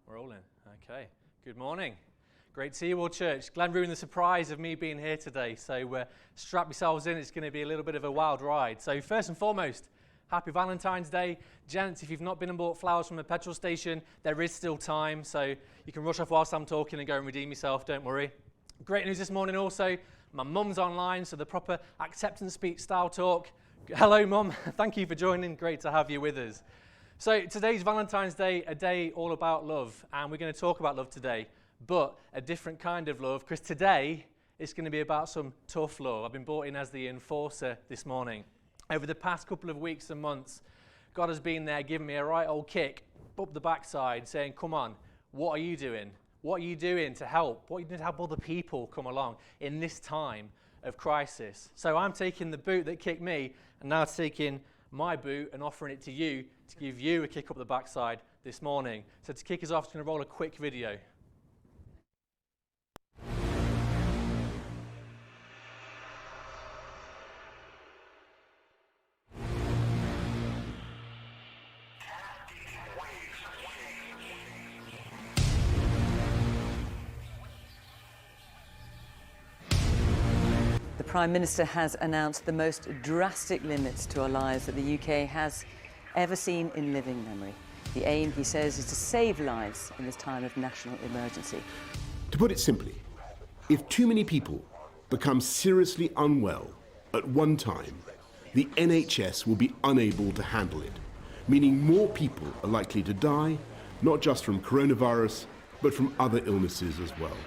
Rolling. Okay. Good morning. Great to see you all, church. Glenn ruined the surprise of me being here today, so strap yourselves in. It's going to be a little bit of a wild ride. So first and foremost, happy Valentine's Day. Gents, if you've not been and bought flowers from a petrol station, there is still time, so you can rush off whilst I'm talking and go and redeem yourself, don't worry. Great news this morning also, my mum's online, so the proper acceptance speech style talk. Hello, Mum. Thank you for joining. Great to have you with us. So today's Valentine's Day, a day all about love, and we're going to talk about love today, but a different kind of love, because today it's going to be about some tough love. I've been brought in as the enforcer this morning. Over the past couple of weeks and months, God has been there giving me a right old kick up the backside, saying, come on, what are you doing? What are you doing to help? What are you doing to help other people come along in this time of crisis? So I'm taking the boot that kicked me and now taking my boot and offering it to you to give you a kick up the backside this morning. So to kick us off, I'm going to roll a quick video. The Prime Minister has announced the most drastic limits to our lives that the UK has ever seen in living memory. The aim, he says, is to save lives in this time of national emergency. To put it simply, if too many people become seriously unwell at one time, the NHS will be unable to handle it, meaning more people are likely to die, not just from coronavirus, but from other illnesses as well.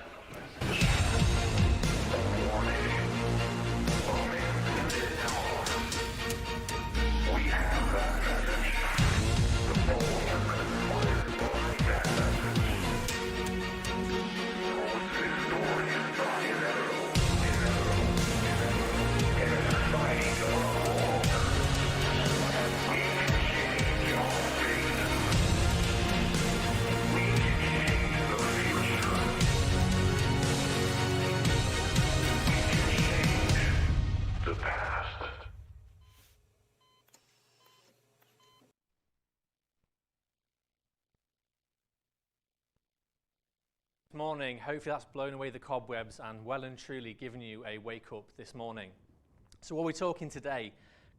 Morning. Hopefully that's blown away the cobwebs and well and truly given you a wake up this morning. So what we're talking today,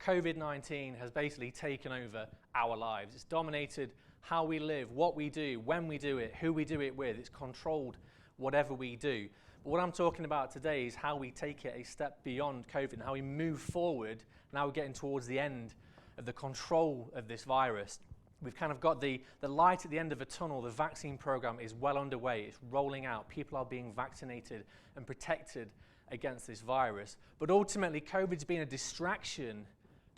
COVID-19 has basically taken over our lives. It's dominated how we live, what we do, when we do it, who we do it with. It's controlled whatever we do. But what I'm talking about today is how we take it a step beyond COVID and how we move forward. Now we're getting towards the end of the control of this virus. We've kind of got the light at the end of a tunnel. The vaccine program is well underway. It's rolling out. People are being vaccinated and protected against this virus. But ultimately, COVID's been a distraction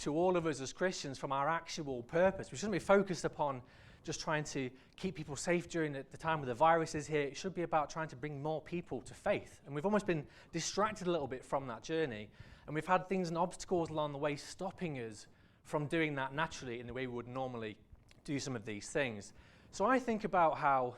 to all of us as Christians from our actual purpose. We shouldn't be focused upon just trying to keep people safe during the time where the virus is here. It should be about trying to bring more people to faith. And we've almost been distracted a little bit from that journey. And we've had things and obstacles along the way stopping us from doing that naturally in the way we would normally do some of these things. So I think about how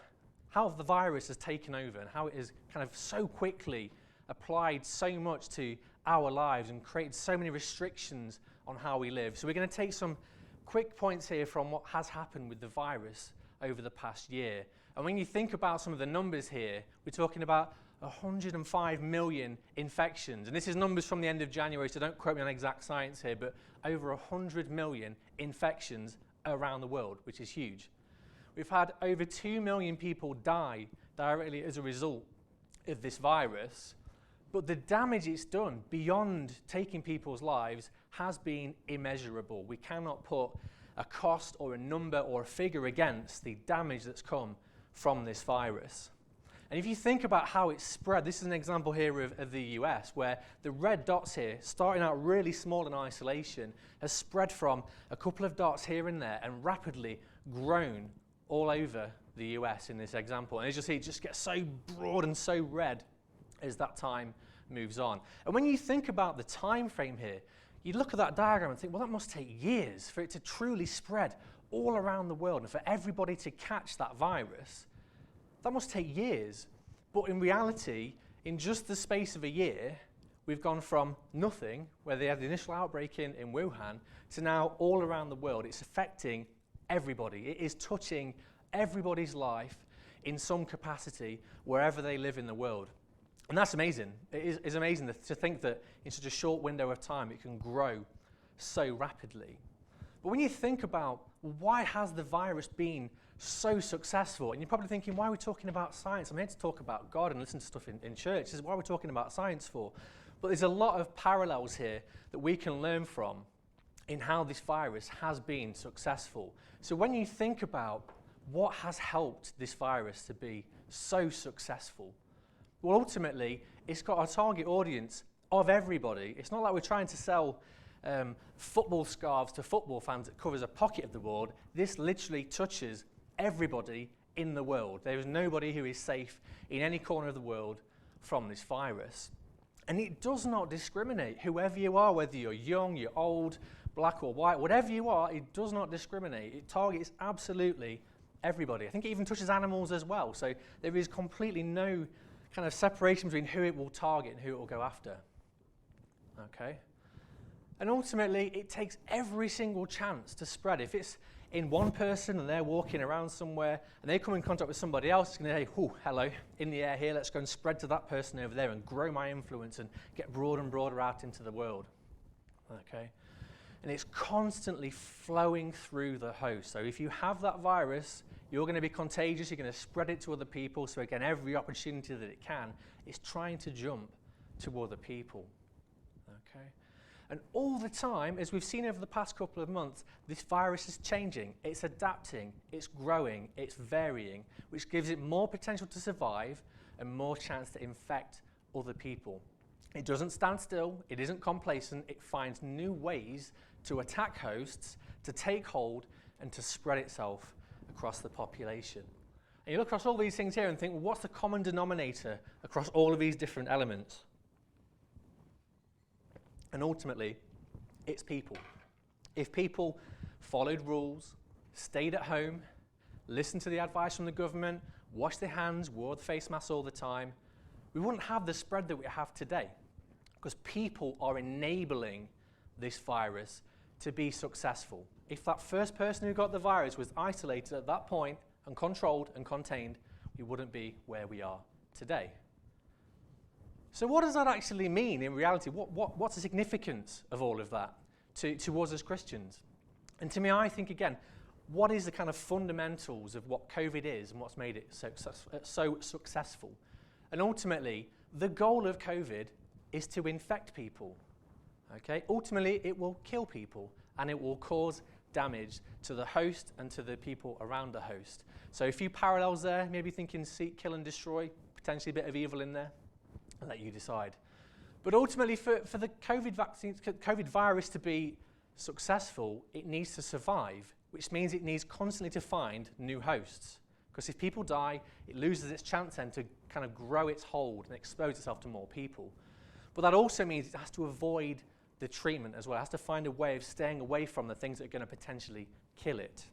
the virus has taken over and how it has kind of so quickly applied so much to our lives and created so many restrictions on how we live. So we're going to take some quick points here from what has happened with the virus over the past year. And when you think about some of the numbers here, we're talking about 105 million infections. And this is numbers from the end of January, so don't quote me on exact science here, but over 100 million infections around the world, which is huge. We've had over 2 million people die directly as a result of this virus, but the damage it's done beyond taking people's lives has been immeasurable. We cannot put a cost or a number or a figure against the damage that's come from this virus. And if you think about how it's spread, this is an example here of the US, where the red dots here, starting out really small in isolation, has spread from a couple of dots here and there and rapidly grown all over the US in this example. And as you see, it just gets so broad and so red as that time moves on. And when you think about the time frame here, you look at that diagram and think, well, that must take years for it to truly spread all around the world and for everybody to catch that virus. That must take years. But in reality, in just the space of a year, we've gone from nothing, where they had the initial outbreak in Wuhan, to now all around the world. It's affecting everybody. It is touching everybody's life in some capacity wherever they live in the world. And that's amazing. It is amazing to think that in such a short window of time it can grow so rapidly. But when you think about why has the virus been so successful, and you're probably thinking, why are we talking about science? I'm here to talk about God and listen to stuff in church. This is why we're talking about science for. But there's a lot of parallels here that we can learn from in how this virus has been successful. So when you think about what has helped this virus to be so successful, well, ultimately, it's got a target audience of everybody. It's not like we're trying to sell football scarves to football fans that covers a pocket of the world. This literally touches everybody in the world. There is nobody who is safe in any corner of the world from this virus. And it does not discriminate. Whoever you are, whether you're young, you're old, black or white, whatever you are, it does not discriminate. It targets absolutely everybody. I think it even touches animals as well. So there is completely no kind of separation between who it will target and who it will go after. Okay? And ultimately, it takes every single chance to spread. If it's in one person and they're walking around somewhere and they come in contact with somebody else, it's going to say, oh, hello, in the air here, let's go and spread to that person over there and grow my influence and get broader and broader out into the world. Okay? And it's constantly flowing through the host. So if you have that virus, you're going to be contagious, you're going to spread it to other people. So again, every opportunity that it can is trying to jump to other people. Okay? And all the time, as we've seen over the past couple of months, this virus is changing. It's adapting, it's growing, it's varying, which gives it more potential to survive and more chance to infect other people. It doesn't stand still, it isn't complacent, it finds new ways to attack hosts, to take hold, and to spread itself across the population. And you look across all these things here and think, well, what's the common denominator across all of these different elements? And ultimately, it's people. If people followed rules, stayed at home, listened to the advice from the government, washed their hands, wore the face mask all the time, we wouldn't have the spread that we have today. Because people are enabling this virus to be successful. If that first person who got the virus was isolated at that point and controlled and contained, we wouldn't be where we are today. So what does that actually mean in reality? What's the significance of all of that to us as Christians? And to me, I think, again, what is the kind of fundamentals of what COVID is and what's made it so successful? And ultimately, the goal of COVID is to infect people. Okay? Ultimately, it will kill people and it will cause damage to the host and to the people around the host. So a few parallels there, maybe thinking seek, kill and destroy, potentially a bit of evil in there. I'll let you decide. But ultimately, for the COVID virus to be successful, it needs to survive, which means it needs constantly to find new hosts. Because if people die, it loses its chance then to kind of grow its hold and expose itself to more people. But that also means it has to avoid the treatment as well. It has to find a way of staying away from the things that are going to potentially kill it.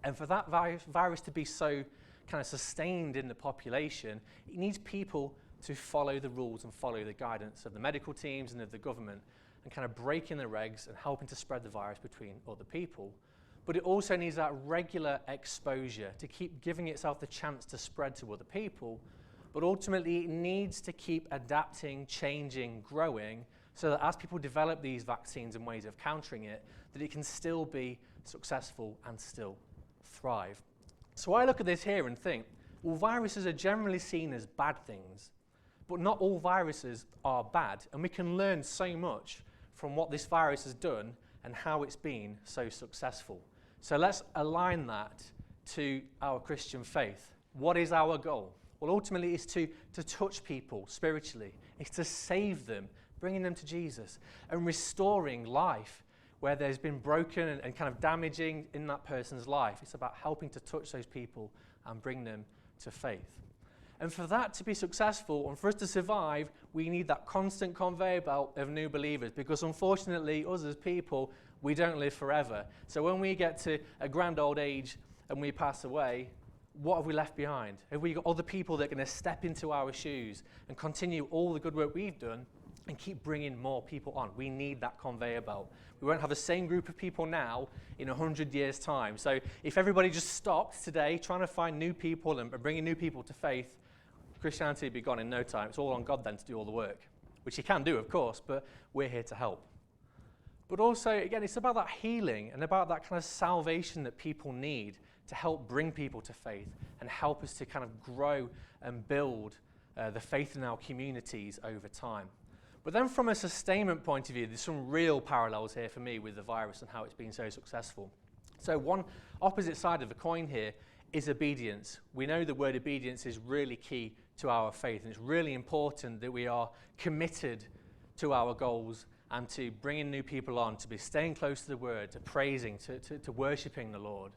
And for that virus to be so kind of sustained in the population, it needs people to follow the rules and follow the guidance of the medical teams and of the government and kind of breaking the regs and helping to spread the virus between other people. But it also needs that regular exposure to keep giving itself the chance to spread to other people. But ultimately, it needs to keep adapting, changing, growing, so that as people develop these vaccines and ways of countering it, that it can still be successful and still thrive. So I look at this here and think, well, viruses are generally seen as bad things, but not all viruses are bad, and we can learn so much from what this virus has done and how it's been so successful. So let's align that to our Christian faith. What is our goal? Well, ultimately, it's to touch people spiritually. It's to save them, bringing them to Jesus, and restoring life where there's been broken and kind of damaging in that person's life. It's about helping to touch those people and bring them to faith. And for that to be successful and for us to survive, we need that constant conveyor belt of new believers, because unfortunately, us as people, we don't live forever. So when we get to a grand old age and we pass away, what have we left behind? Have we got other people that are going to step into our shoes and continue all the good work we've done and keep bringing more people on. We need that conveyor belt. We won't have the same group of people now in 100 years' time. So if everybody just stopped today trying to find new people and bringing new people to faith, Christianity would be gone in no time. It's all on God then to do all the work, which he can do, of course, but we're here to help. But also, again, it's about that healing and about that kind of salvation that people need to help bring people to faith and help us to kind of grow and build the faith in our communities over time. But then from a sustainment point of view, there's some real parallels here for me with the virus and how it's been so successful. So one opposite side of the coin here is obedience. We know the word obedience is really key to our faith, and it's really important that we are committed to our goals and to bringing new people on, to be staying close to the word, to praising, to worshipping the Lord.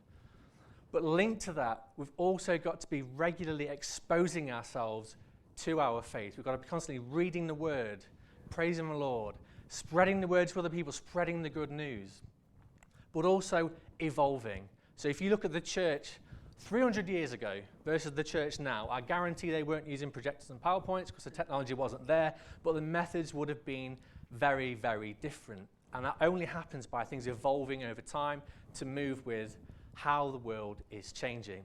But linked to that, we've also got to be regularly exposing ourselves to our faith. We've got to be constantly reading the word, praising the Lord, spreading the word to other people, spreading the good news, but also evolving. So if you look at the church 300 years ago versus the church now, I guarantee they weren't using projectors and PowerPoints because the technology wasn't there, but the methods would have been very, very different. And that only happens by things evolving over time to move with how the world is changing.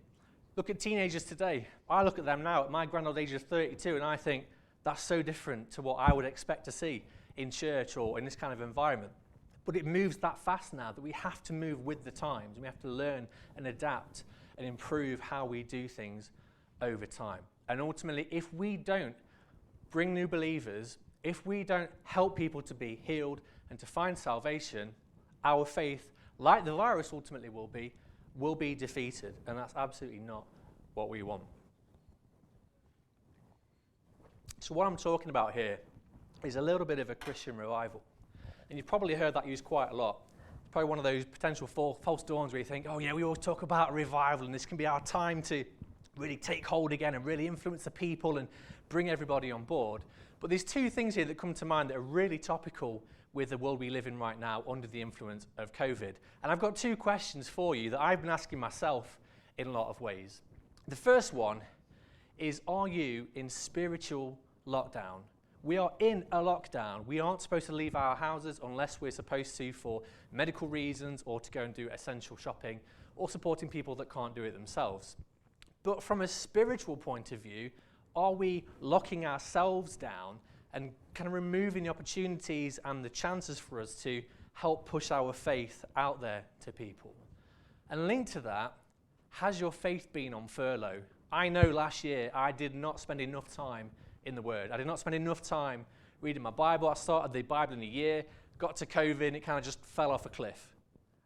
Look at teenagers today. I look at them now at my grand old age of 32 and I think that's so different to what I would expect to see in church or in this kind of environment. But it moves that fast now that we have to move with the times, and we have to learn and adapt and improve how we do things over time. And ultimately, if we don't bring new believers, if we don't help people to be healed and to find salvation, our faith, like the virus ultimately will be defeated. And that's absolutely not what we want. So what I'm talking about here is a little bit of a Christian revival. And you've probably heard that used quite a lot. It's probably one of those potential false dawns where you think, oh yeah, we always talk about revival and this can be our time to really take hold again and really influence the people and bring everybody on board. But there's two things here that come to mind that are really topical with the world we live in right now under the influence of COVID. And I've got two questions for you that I've been asking myself in a lot of ways. The first one is, are you in spiritual lockdown? We are in a lockdown. We aren't supposed to leave our houses unless we're supposed to for medical reasons or to go and do essential shopping or supporting people that can't do it themselves. But from a spiritual point of view, are we locking ourselves down and kind of removing the opportunities and the chances for us to help push our faith out there to people? And linked to that, has your faith been on furlough? I know last year I did not spend enough time in the Word. I did not spend enough time reading my Bible. I started the Bible in a year, got to COVID, and it kind of just fell off a cliff.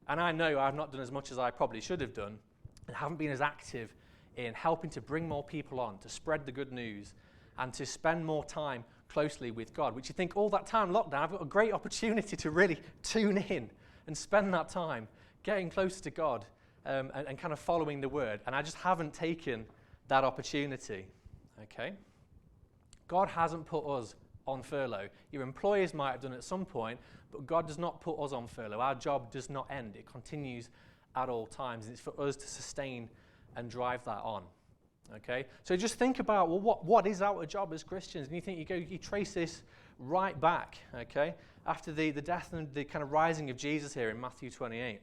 And I know I've not done as much as I probably should have done and haven't been as active in helping to bring more people on, to spread the good news, and to spend more time closely with God, which you think all that time lockdown, I've got a great opportunity to really tune in and spend that time getting closer to God and kind of following the Word. And I just haven't taken that opportunity, okay? God hasn't put us on furlough. Your employers might have done it at some point, but God does not put us on furlough. Our job does not end. It continues at all times. And it's for us to sustain and drive that on. Okay? So just think about, well, what is our job as Christians? And you trace this right back, okay? After the death and the kind of rising of Jesus here in Matthew 28.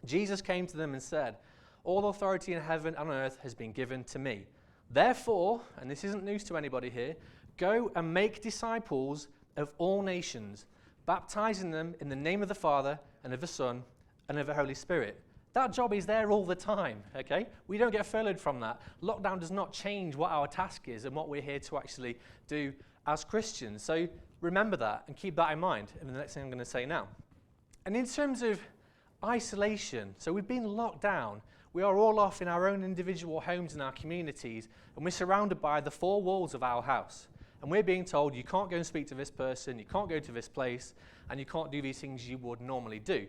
Jesus came to them and said, all authority in heaven and on earth has been given to me. Therefore, and this isn't news to anybody here, go and make disciples of all nations, baptizing them in the name of the Father and of the Son and of the Holy Spirit. That job is there all the time, okay? We don't get furloughed from that. Lockdown does not change what our task is and what we're here to actually do as Christians. So remember that and keep that in mind in the next thing I'm going to say now. And in terms of isolation, so we've been locked down. We are all off in our own individual homes and our communities, and we're surrounded by the four walls of our house. And we're being told you can't go and speak to this person, you can't go to this place, and you can't do these things you would normally do.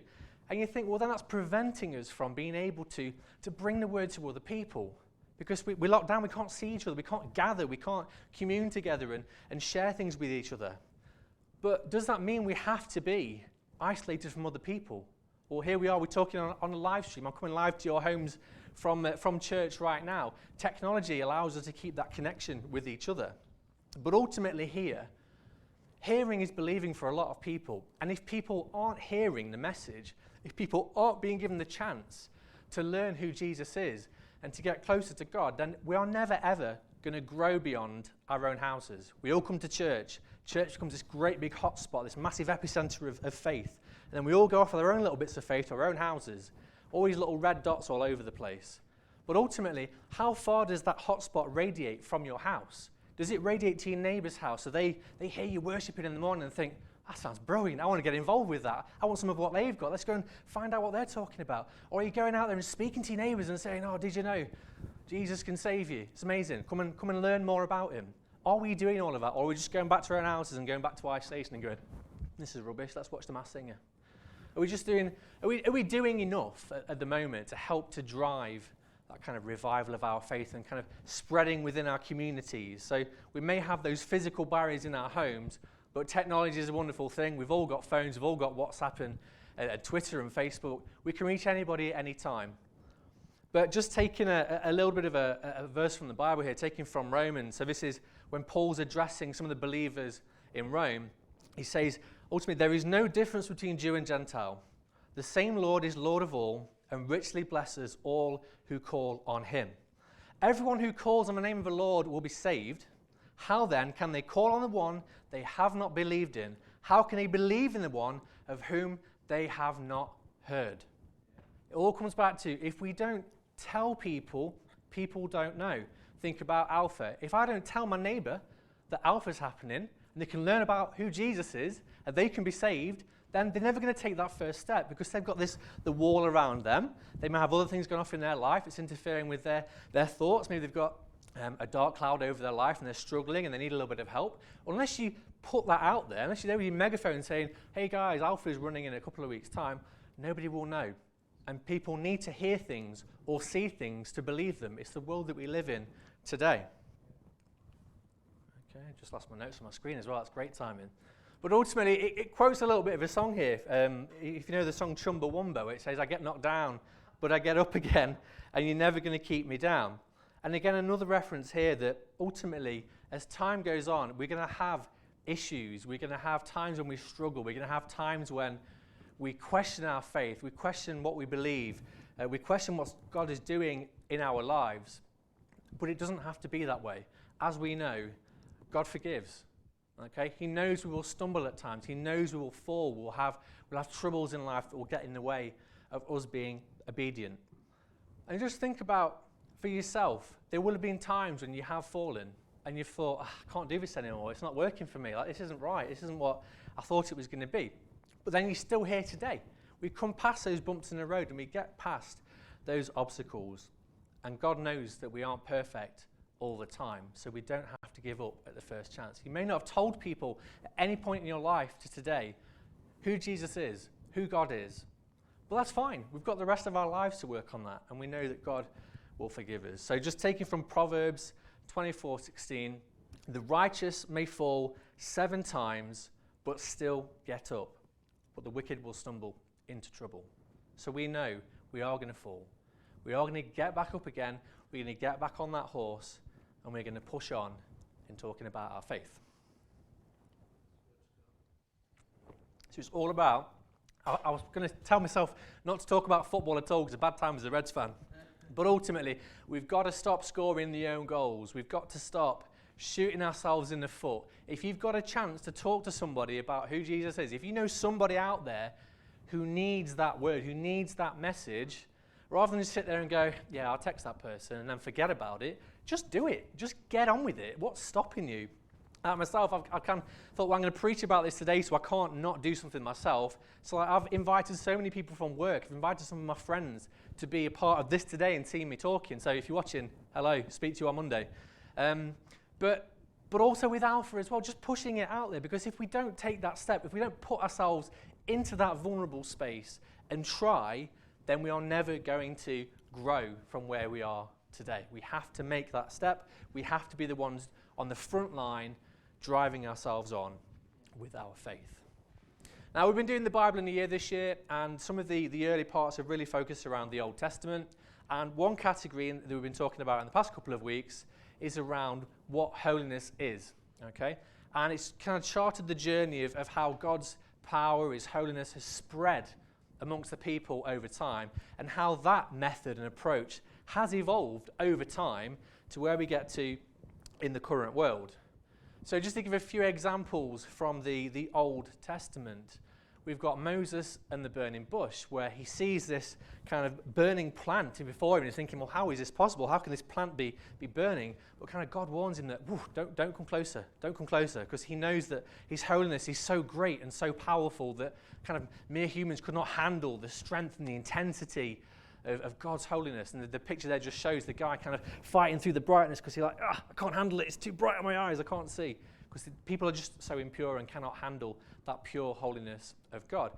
And you think, well, then that's preventing us from being able to bring the word to other people. Because we're locked down, we can't see each other, we can't gather, we can't commune together and share things with each other. But does that mean we have to be isolated from other people? Well, here we are, we're talking on a live stream. I'm coming live to your homes from church right now. Technology allows us to keep that connection with each other. But ultimately here, hearing is believing for a lot of people. And if people aren't hearing the message, if people aren't being given the chance to learn who Jesus is and to get closer to God, then we are never, ever going to grow beyond our own houses. We all come to church. Church becomes this great big hotspot, this massive epicenter of faith. And then we all go off with our own little bits of faith to our own houses, all these little red dots all over the place. But ultimately, how far does that hotspot radiate from your house? Does it radiate to your neighbour's house? So they hear you worshipping in the morning and think, that sounds brilliant. I want to get involved with that. I want some of what they've got. Let's go and find out what they're talking about. Or are you going out there and speaking to your neighbours and saying, oh, did you know Jesus can save you? It's amazing. Come and learn more about him. Are we doing all of that? Or are we just going back to our own houses and going back to isolation and going, this is rubbish, let's watch the Masked Singer? Are we doing enough at the moment to help to drive that kind of revival of our faith and kind of spreading within our communities? So we may have those physical barriers in our homes, but technology is a wonderful thing. We've all got phones, we've all got WhatsApp and Twitter and Facebook. We can reach anybody at any time. But just taking a little bit of a verse from the Bible here, taking from Romans. So this is when Paul's addressing some of the believers in Rome. He says, ultimately, there is no difference between Jew and Gentile. The same Lord is Lord of all and richly blesses all who call on him. Everyone who calls on the name of the Lord will be saved. How then can they call on the one they have not believed in? How can they believe in the one of whom they have not heard? It all comes back to, if we don't tell people, people don't know. Think about Alpha. If I don't tell my neighbour that Alpha's happening, and they can learn about who Jesus is, and they can be saved, then they're never going to take that first step because they've got the wall around them. They may have other things going off in their life. It's interfering with their thoughts. Maybe they've got a dark cloud over their life and they're struggling and they need a little bit of help. Unless you put that out there, unless you're there with your megaphone saying, hey guys, Alpha is running in a couple of weeks' time, nobody will know. And people need to hear things or see things to believe them. It's the world that we live in today. Okay, just lost my notes on my screen as well. That's great timing. But ultimately, it quotes a little bit of a song here. If you know the song Chumbawamba, it says, I get knocked down, but I get up again, and you're never going to keep me down. And again, another reference here that ultimately, as time goes on, we're going to have issues. We're going to have times when we struggle. We're going to have times when we question our faith. We question what we believe. We question what God is doing in our lives. But it doesn't have to be that way. As we know, God forgives. Okay? He knows we will stumble at times. He knows we will fall. We'll have troubles in life that will get in the way of us being obedient. And just think about, for yourself, there will have been times when you have fallen and you've thought, I can't do this anymore. It's not working for me. This isn't right. This isn't what I thought it was going to be. But then you're still here today. We come past those bumps in the road and we get past those obstacles. And God knows that we aren't perfect all the time, so we don't have to give up at the first chance. You may not have told people at any point in your life to today who Jesus is, who God is. But that's fine. We've got the rest of our lives to work on that, and we know that God will forgive us. So just taking from Proverbs 24:16, the righteous may fall 7 times, but still get up. But the wicked will stumble into trouble. So we know we are going to fall. We are going to get back up again. We're going to get back on that horse, and we're going to push on in talking about our faith. So it's all about, I was going to tell myself not to talk about football at all because it's a bad time as a Reds fan. But ultimately, we've got to stop scoring the own goals. We've got to stop shooting ourselves in the foot. If you've got a chance to talk to somebody about who Jesus is, if you know somebody out there who needs that word, who needs that message, rather than just sit there and go, yeah, I'll text that person and then forget about it, just do it. Just get on with it. What's stopping you? Myself, thought, well, I'm going to preach about this today, so I can't not do something myself. So I've invited so many people from work. I've invited some of my friends to be a part of this today and see me talking. So if you're watching, hello, speak to you on Monday. But also with Alpha as well, just pushing it out there, because if we don't take that step, if we don't put ourselves into that vulnerable space and try, then we are never going to grow from where we are today. We have to make that step. We have to be the ones on the front line driving ourselves on with our faith. Now, we've been doing the Bible in a year this year, and some of the early parts have really focused around the Old Testament. And one category that we've been talking about in the past couple of weeks is around what holiness is. Okay? And it's kind of charted the journey of how God's power, his holiness has spread amongst the people over time, and how that method and approach has evolved over time to where we get to in the current world. So just to give a few examples from the Old Testament, we've got Moses and the burning bush, where he sees this kind of burning plant before him, and he's thinking, well, how is this possible? How can this plant be burning? But kind of God warns him that, don't come closer, because he knows that his holiness is so great and so powerful that kind of mere humans could not handle the strength and the intensity of God's holiness. And the picture there just shows the guy kind of fighting through the brightness because he's like, I can't handle it, it's too bright on my eyes, I can't see. Because people are just so impure and cannot handle that pure holiness of God.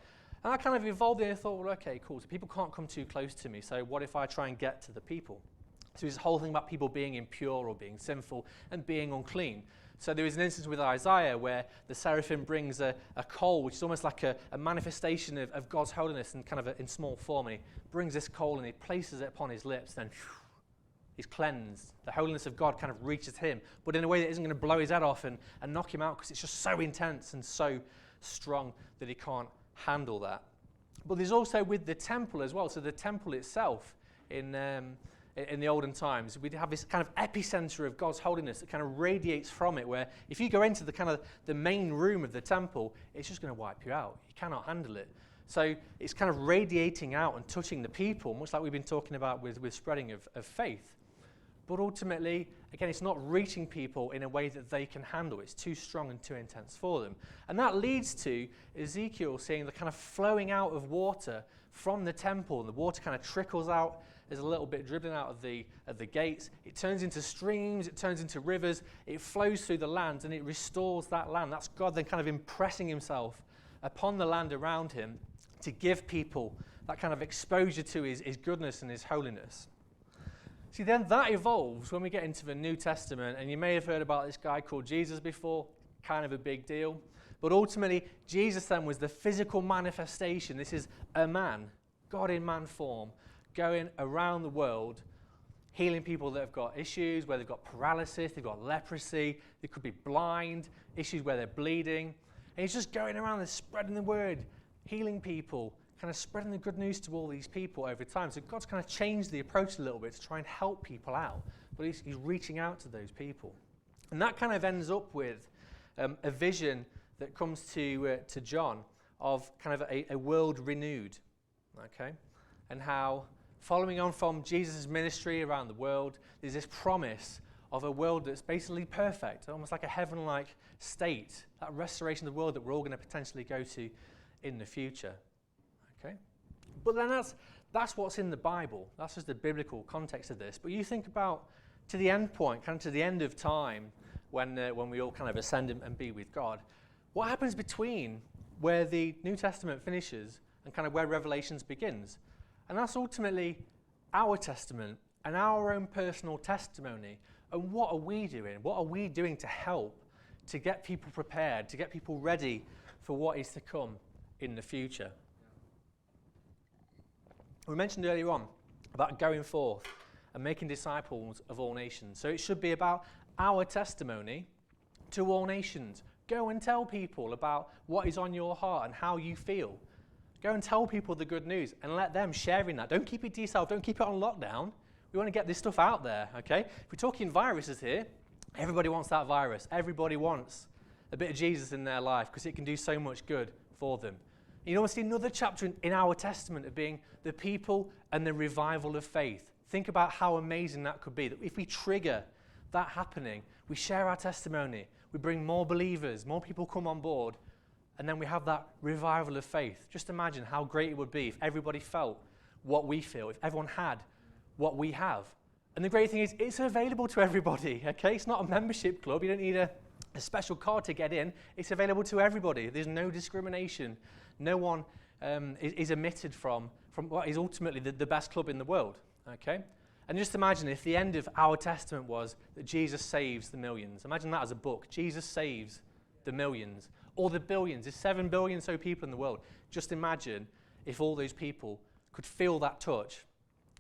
And I kind of evolved and I thought, well, okay, cool, so people can't come too close to me, so what if I try and get to the people? So this whole thing about people being impure or being sinful and being unclean. So there is an instance with Isaiah where the seraphim brings a coal, which is almost like a manifestation of God's holiness and kind of in small form. And he brings this coal and he places it upon his lips, then he's cleansed. The holiness of God kind of reaches him, but in a way that isn't going to blow his head off and knock him out, because it's just so intense and so strong that he can't handle that. But there's also with the temple as well. So the temple itself in the olden times, we'd have this kind of epicenter of God's holiness that kind of radiates from it, where if you go into the kind of the main room of the temple, it's just going to wipe you out. You cannot handle it. So it's kind of radiating out and touching the people, much like we've been talking about with spreading of faith. But ultimately, again, it's not reaching people in a way that they can handle. It's too strong and too intense for them. And that leads to Ezekiel seeing the kind of flowing out of water from the temple. And the water kind of trickles out. There's a little bit dribbling out of the gates. It turns into streams. It turns into rivers. It flows through the land and it restores that land. That's God then kind of impressing himself upon the land around him to give people that kind of exposure to his goodness and his holiness. See, then that evolves when we get into the New Testament, and you may have heard about this guy called Jesus before, kind of a big deal. But ultimately, Jesus then was the physical manifestation. This is a man, God in man form, going around the world, healing people that have got issues, where they've got paralysis, they've got leprosy, they could be blind, issues where they're bleeding. And he's just going around and spreading the word, healing people, kind of spreading the good news to all these people over time. So God's kind of changed the approach a little bit to try and help people out. But he's reaching out to those people. And that kind of ends up with a vision that comes to John of kind of a world renewed. Okay? And how, following on from Jesus' ministry around the world, there's this promise of a world that's basically perfect, almost like a heaven-like state, that restoration of the world that we're all going to potentially go to in the future. Okay? But then that's what's in the Bible. That's just the biblical context of this. But you think about to the end point, kind of to the end of time, when we all kind of ascend and be with God, what happens between where the New Testament finishes and kind of where Revelations begins? And that's ultimately our testament and our own personal testimony. And what are we doing? What are we doing to help to get people prepared, to get people ready for what is to come in the future? We mentioned earlier on about going forth and making disciples of all nations. So it should be about our testimony to all nations. Go and tell people about what is on your heart and how you feel. Go and tell people the good news and let them share in that. Don't keep it to yourself. Don't keep it on lockdown. We want to get this stuff out there, okay? If we're talking viruses here, everybody wants that virus. Everybody wants a bit of Jesus in their life because it can do so much good for them. You know, we see another chapter in our testament of being the people and the revival of faith. Think about how amazing that could be. That if we trigger that happening, we share our testimony, we bring more believers, more people come on board, and then we have that revival of faith. Just imagine how great it would be if everybody felt what we feel, if everyone had what we have. And the great thing is, it's available to everybody, okay? It's not a membership club. You don't need a special card to get in. It's available to everybody. There's no discrimination. No one is omitted from what is ultimately the best club in the world, okay? And just imagine if the end of our testament was that Jesus saves the millions. Imagine that as a book. Jesus saves the millions or the billions. There's 7 billion so people in the world. Just imagine if all those people could feel that touch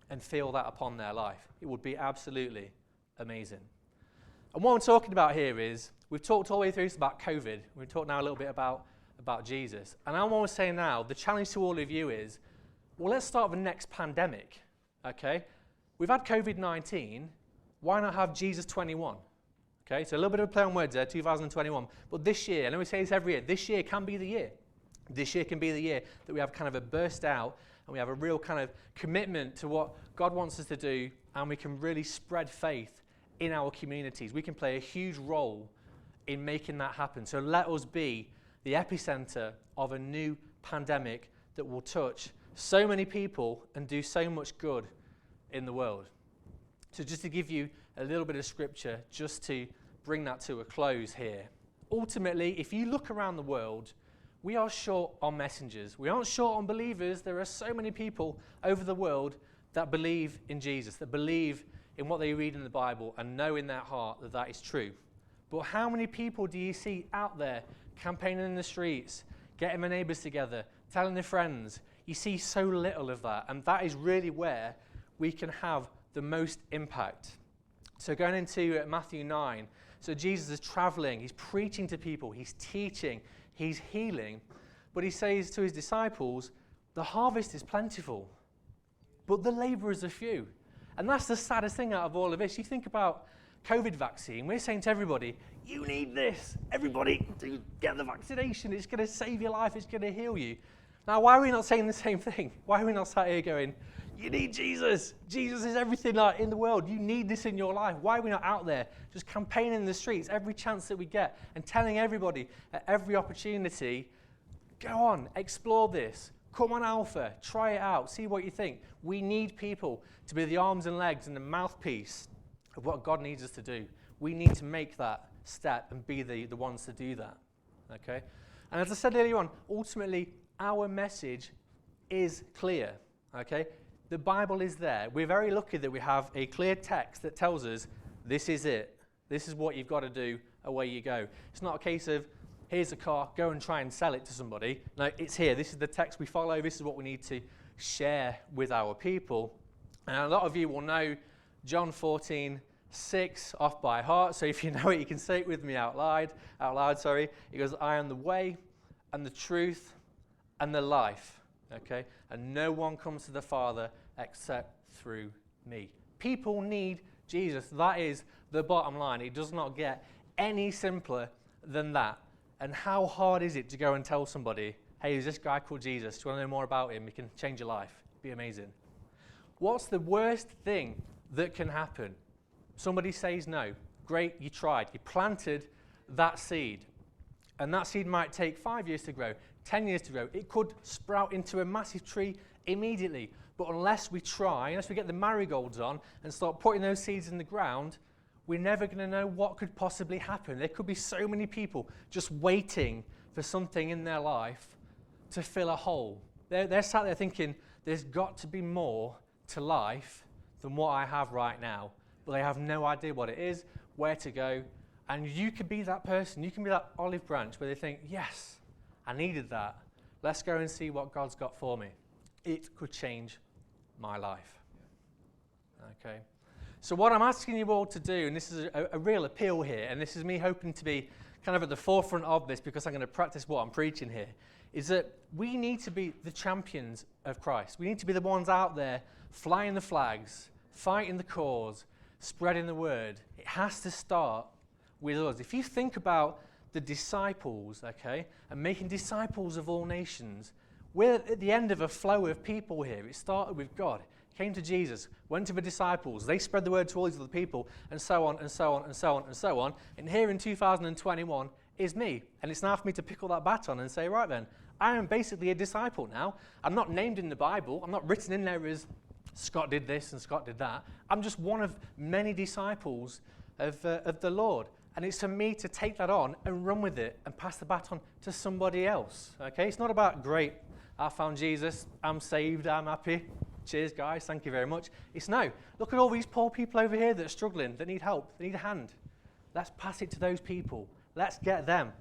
and feel that upon their life. It would be absolutely amazing. And what I'm talking about here is, we've talked all the way through about COVID. We've talked now a little bit about Jesus. And I want to say now, the challenge to all of you is, well, let's start the next pandemic, okay? We've had COVID-19. Why not have Jesus 21? Okay, so a little bit of a play on words there, 2021. But this year, I know we say this every year, this year can be the year. This year can be the year that we have kind of a burst out and we have a real kind of commitment to what God wants us to do, and we can really spread faith in our communities. We can play a huge role in making that happen. So let us be the epicenter of a new pandemic that will touch so many people and do so much good in the world. So just to give you a little bit of scripture, just to bring that to a close here. Ultimately, if you look around the world, we are short on messengers. We aren't short on believers. There are so many people over the world that believe in Jesus, that believe in what they read in the Bible and know in their heart that that is true. But how many people do you see out there campaigning in the streets, getting their neighbours together, telling their friends? You see so little of that, and that is really where we can have the most impact. So going into Matthew 9, so Jesus is traveling, he's preaching to people, he's teaching, he's healing, but he says to his disciples, the harvest is plentiful, but the labourers are few. And that's the saddest thing out of all of this. You think about COVID vaccine, we're saying to everybody, you need this. Everybody, get the vaccination. It's going to save your life. It's going to heal you. Now, why are we not saying the same thing? Why are we not sat here going, you need Jesus. Jesus is everything in the world. You need this in your life. Why are we not out there just campaigning in the streets every chance that we get and telling everybody at every opportunity, go on, explore this. Come on Alpha, try it out, see what you think. We need people to be the arms and legs and the mouthpiece of what God needs us to do. We need to make that step and be the ones to do that, okay? And as I said earlier on, ultimately, our message is clear, okay? The Bible is there. We're very lucky that we have a clear text that tells us, this is it. This is what you've got to do, away you go. It's not a case of, here's a car, go and try and sell it to somebody. No, it's here. This is the text we follow. This is what we need to share with our people. And a lot of you will know John 14:6 off by heart. So if you know it, you can say it with me out loud. It goes, I am the way and the truth and the life. Okay? And no one comes to the Father except through me. People need Jesus. That is the bottom line. It does not get any simpler than that. And how hard is it to go and tell somebody, hey, there's this guy called Jesus. Do you want to know more about him? He can change your life. It'd be amazing. What's the worst thing that can happen? Somebody says no. Great, you tried. You planted that seed. And that seed might take 5 years to grow, 10 years to grow. It could sprout into a massive tree immediately. But unless we try, unless we get the marigolds on and start putting those seeds in the ground, we're never going to know what could possibly happen. There could be so many people just waiting for something in their life to fill a hole. They're sat there thinking, there's got to be more to life than what I have right now. But they have no idea what it is, where to go. And you could be that person. You can be that olive branch where they think, yes, I needed that. Let's go and see what God's got for me. It could change my life. Okay. So what I'm asking you all to do, and this is a real appeal here, and this is me hoping to be kind of at the forefront of this because I'm going to practice what I'm preaching here, is that we need to be the champions of Christ. We need to be the ones out there flying the flags, fighting the cause, spreading the word. It has to start with us. If you think about the disciples, okay, and making disciples of all nations, we're at the end of a flow of people here. It started with God. Came to Jesus, went to the disciples, they spread the word to all these other people, and so on, and so on, and so on, and so on. And here in 2021 is me. And it's now for me to pick up that baton and say, right then, I am basically a disciple now. I'm not named in the Bible. I'm not written in there as Scott did this and Scott did that. I'm just one of many disciples of the Lord. And it's for me to take that on and run with it and pass the baton to somebody else. Okay? It's not about, great, I found Jesus, I'm saved, I'm happy. Cheers, guys. Thank you very much. It's no. Look at all these poor people over here that are struggling, that need help, that need a hand. Let's pass it to those people. Let's get them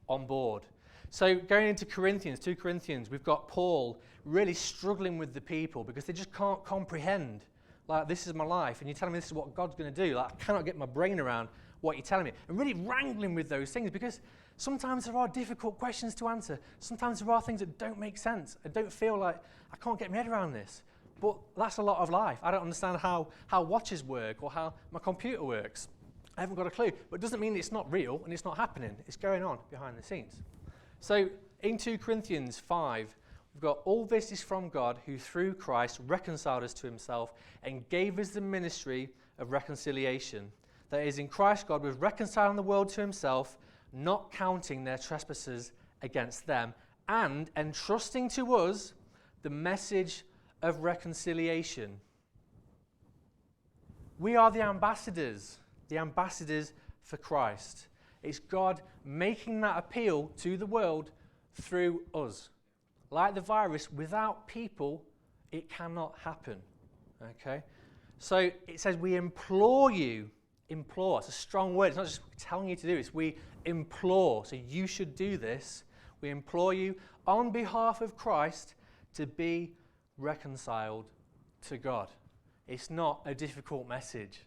on board. So going into Corinthians, 2 Corinthians, we've got Paul really struggling with the people because they just can't comprehend, like, this is my life, and you're telling me this is what God's going to do. Like, I cannot get my brain around what you're telling me, and really wrangling with those things, because sometimes there are difficult questions to answer. Sometimes there are things that don't make sense. I don't feel like I can't get my head around this. But that's a lot of life. I don't understand how watches work or how my computer works. I haven't got a clue. But it doesn't mean it's not real and it's not happening. It's going on behind the scenes. So in 2 Corinthians 5, we've got, all this is from God, who through Christ reconciled us to himself and gave us the ministry of reconciliation. That is, in Christ God was reconciling the world to himself, not counting their trespasses against them, and entrusting to us the message of reconciliation. We are the ambassadors for Christ. It's God making that appeal to the world through us. Like the virus, without people, it cannot happen. Okay? So it says we implore you. Implore. It's a strong word. It's not just telling you to do this. We implore. So you should do this. We implore you on behalf of Christ to be reconciled to God. It's not a difficult message.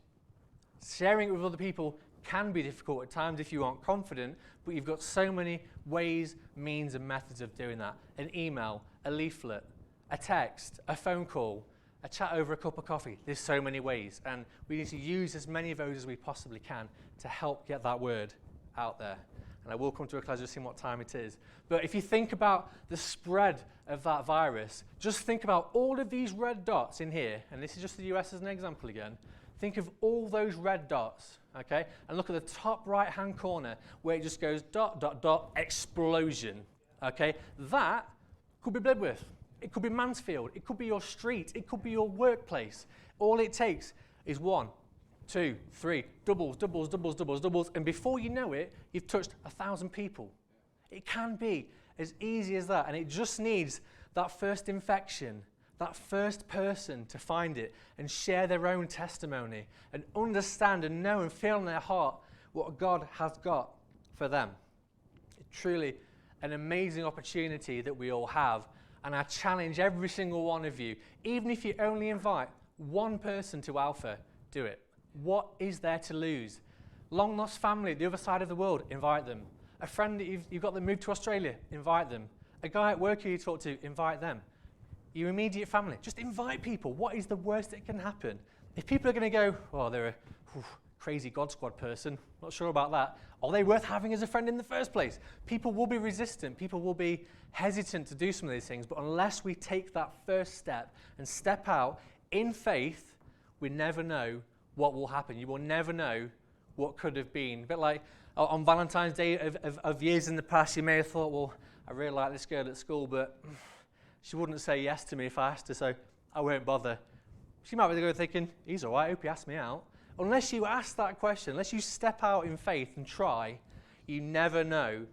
Sharing it with other people can be difficult at times if you aren't confident, but you've got so many ways, means, and methods of doing that. An email, a leaflet, a text, a phone call, a chat over a cup of coffee. There's so many ways, and we need to use as many of those as we possibly can to help get that word out there. And I will come to a close just seeing what time it is. But if you think about the spread of that virus, just think about all of these red dots in here, and this is just the US as an example again. Think of all those red dots, okay? And look at the top right-hand corner where it just goes dot, dot, dot, explosion, okay? That could be Blibwith. It could be Mansfield. It could be your street. It could be your workplace. All it takes is 1, 2, 3, doubles, doubles, doubles, doubles, doubles, and before you know it, you've touched 1,000 people. It can be as easy as that, and it just needs that first infection, that first person to find it and share their own testimony and understand and know and feel in their heart what God has got for them. It's truly an amazing opportunity that we all have, and I challenge every single one of you, even if you only invite one person to Alpha, do it. What is there to lose? Long lost family, the other side of the world, invite them. A friend that you've got that moved to Australia, invite them. A guy at work who you talk to, invite them. Your immediate family, just invite people. What is the worst that can happen? If people are going to go, oh, they're a crazy God Squad person, not sure about that, are they worth having as a friend in the first place? People will be resistant. People will be hesitant to do some of these things. But unless we take that first step and step out in faith, we never know what will happen. You will never know what could have been. A bit like on Valentine's Day of years in the past, you may have thought, well, I really like this girl at school, but she wouldn't say yes to me if I asked her, so I won't bother. She might be there thinking, he's all right, I hope he asked me out. Unless you ask that question, unless you step out in faith and try, you never know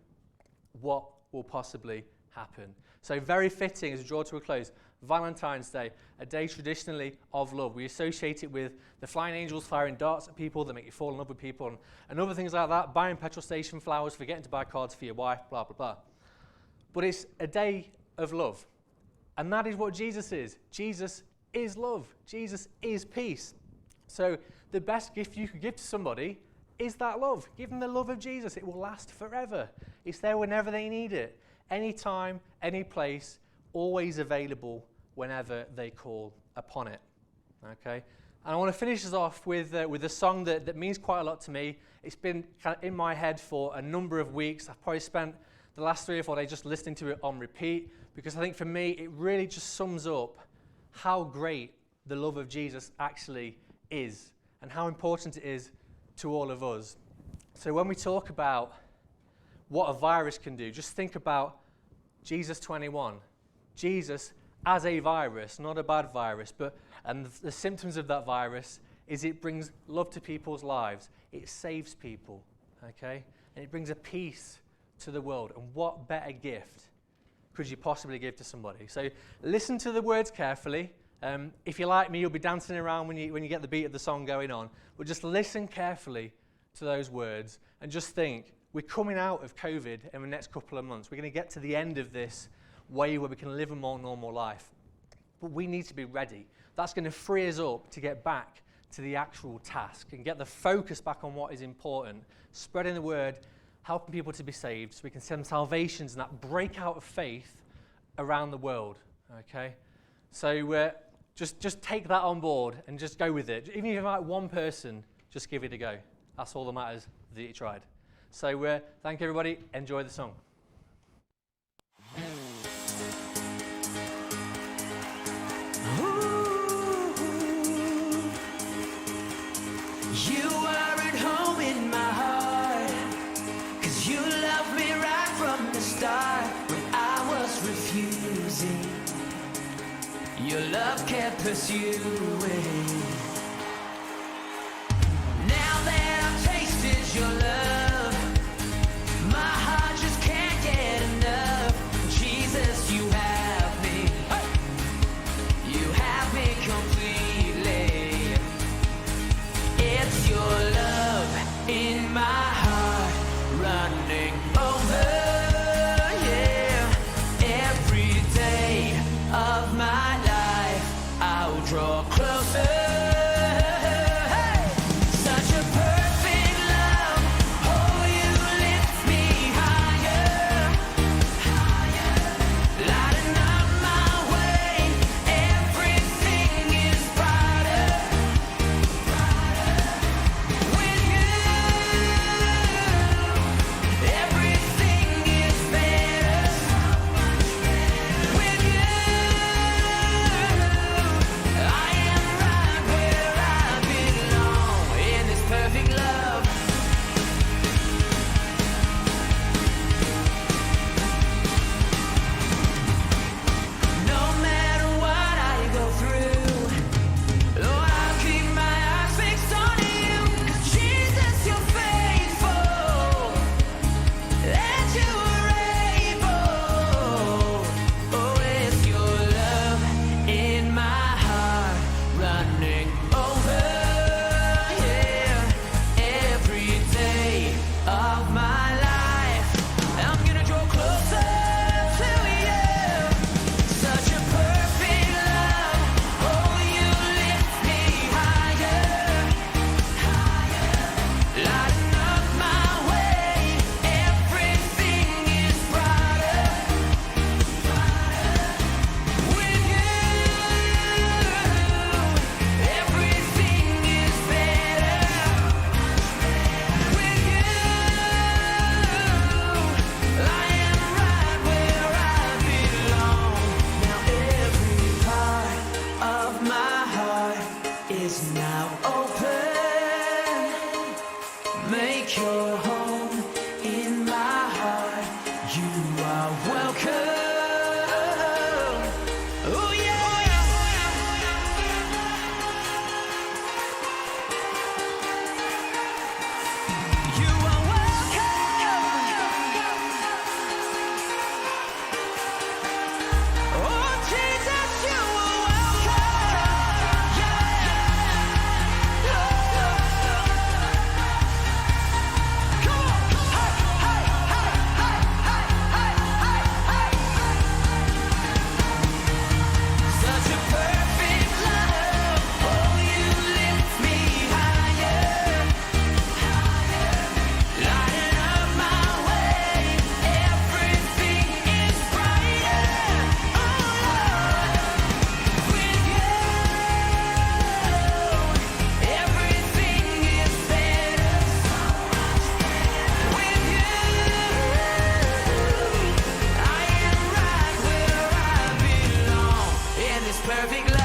what will possibly happen. So very fitting as we draw to a close, Valentine's Day, a day traditionally of love. We associate it with the flying angels firing darts at people that make you fall in love with people and other things like that, buying petrol station flowers, forgetting to buy cards for your wife, blah, blah, blah. But it's a day of love. And that is what Jesus is. Jesus is love. Jesus is peace. So the best gift you could give to somebody is that love. Give them the love of Jesus. It will last forever. It's there whenever they need it. Anytime, any place, always available whenever they call upon it. Okay? And I want to finish us off with a song that means quite a lot to me. It's been kind of in my head for a number of weeks. I've probably spent the last 3 or 4 days just listening to it on repeat, because I think for me it really just sums up how great the love of Jesus actually is and how important it is to all of us. So when we talk about what a virus can do, just think about Jesus 21. Jesus as a virus, not a bad virus, and the symptoms of that virus is it brings love to people's lives. It saves people, okay? And it brings a peace to the world. And what better gift could you possibly give to somebody? So listen to the words carefully. If you're like me, you'll be dancing around when you get the beat of the song going on. But just listen carefully to those words and just think, we're coming out of COVID in the next couple of months. We're going to get to the end of this way where we can live a more normal life. But we need to be ready. That's going to free us up to get back to the actual task and get the focus back on what is important, spreading the word, helping people to be saved so we can send salvations and that breakout of faith around the world, okay? So just take that on board and just go with it. Even if you invite one person, just give it a go. That's all that matters, that you tried. So thank you, everybody. Enjoy the song. You are at home in my heart, 'cause you loved me right from the start. When I was refusing, your love kept pursuing. Now that I've tasted your love, my heart just can't get enough. Jesus, you have me. You have me completely. It's your love in my heart running over, yeah. Every day of my life I'll draw closer. Hey! Such a perfect love. Oh, you lift me higher, higher. Lighting up my way. Everything is brighter, brighter. With you, everything is better, so much better. With you, I am right where I belong in this perfect love. No matter what I go through, oh, I'll keep my eyes fixed on you. 'Cause Jesus, you're faithful, and you are able. Oh, it's your love in my heart running over, yeah. Every day of my life I'm gonna draw closer to you. Such a perfect love. Oh, you lift me higher, higher. Lighting up my way. Everything is brighter, brighter. With you, everything is better. With you, I am right where I belong. Now every part of my heart is now open. Make your home in my heart. You are welcome. Oh yeah. You are welcome. Oh Jesus, you are welcome. Yeah. Come on. Hey, hey, hey, hey, hey, hey, hey, hey. Such a perfect love. Oh, you lift me higher, higher. Lighting up my way. Everything is brighter. Oh Lord, with you, everything is better, so much better. With you, I am right where I belong in this perfect love.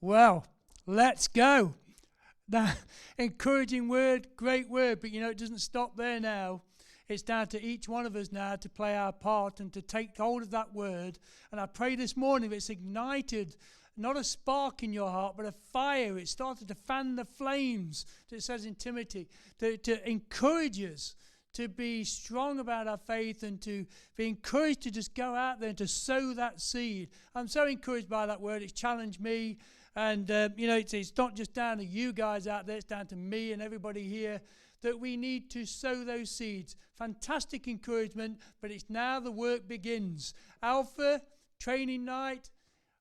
Well, let's go. That encouraging word, great word, but you know, it doesn't stop there now. It's down to each one of us now to play our part and to take hold of that word. And I pray this morning it's ignited not a spark in your heart, but a fire. It started to fan the flames, that it says in Timothy, to encourage us to be strong about our faith and to be encouraged to just go out there and to sow that seed. I'm so encouraged by that word. It's challenged me. And, it's not just down to you guys out there, it's down to me and everybody here, that we need to sow those seeds. Fantastic encouragement, but it's now the work begins. Alpha, training night,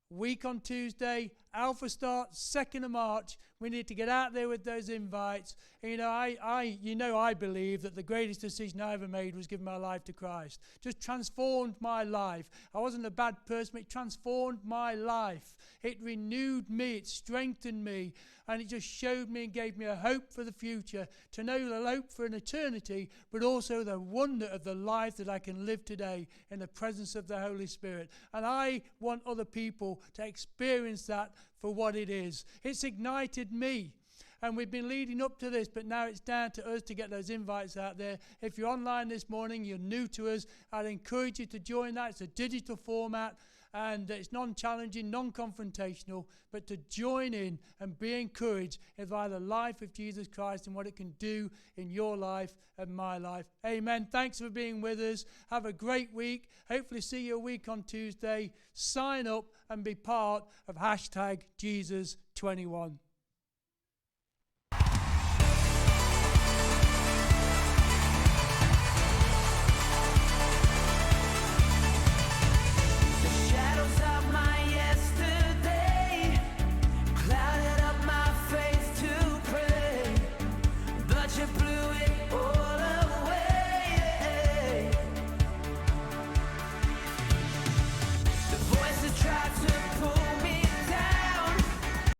week on Tuesday. Alpha starts 2nd of March. We need to get out there with those invites. And, I believe that the greatest decision I ever made was giving my life to Christ. Just transformed my life. I wasn't a bad person, but it transformed my life. It renewed me, it strengthened me, and it just showed me and gave me a hope for the future, to know the hope for an eternity, but also the wonder of the life that I can live today in the presence of the Holy Spirit. And I want other people to experience that for what it is. It's ignited me. And we've been leading up to this, but now it's down to us to get those invites out there. If you're online this morning, you're new to us, I'd encourage you to join that. It's a digital format, and it's non-challenging, non-confrontational, but to join in and be encouraged by the life of Jesus Christ and what it can do in your life and my life. Amen. Thanks for being with us. Have a great week. Hopefully see you a week on Tuesday. Sign up and be part of #Jesus21.